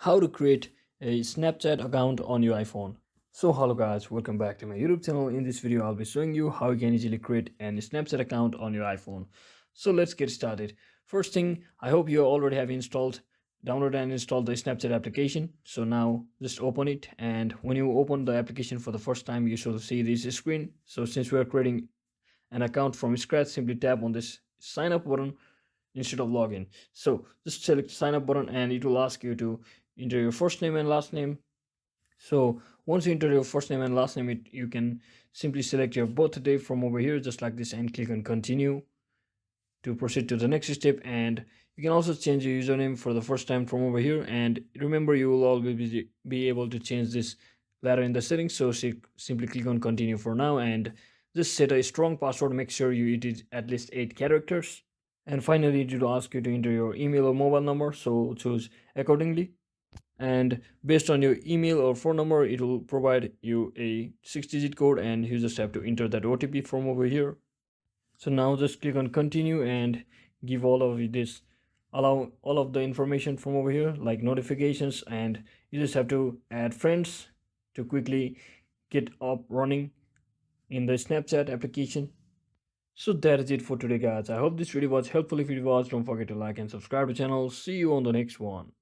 How to create a Snapchat account on your iPhone. So hello guys, welcome back to my YouTube channel. In this video I'll be showing you how you can easily create an Snapchat account on your iPhone. So let's get started. First thing, I hope you already have downloaded and installed the Snapchat application. So now just open it, and when you open the application for the first time you should see this screen. So since we are creating an account from scratch, simply tap on this sign up button instead of login. So just select sign up button and it will ask you to enter your first name and last name. So once you enter your first name and last name, you can simply select your birthday from over here just like this and click on continue to proceed to the next step. And you can also change your username for the first time from over here, and remember you will always be able to change this later in the settings. So simply click on continue for now and just set a strong password. Make sure it is at least 8 characters. And finally it will ask you to enter your email or mobile number, so choose accordingly. And based on your email or phone number it will provide you a 6-digit code, and you just have to enter that OTP from over here. So now just click on continue and give all of this, allow all of the information from over here like notifications, and you just have to add friends to quickly get up running in the Snapchat application. So that is it for today guys. I hope this video was helpful. If it was, don't forget to like and subscribe to the channel. See you on the next one.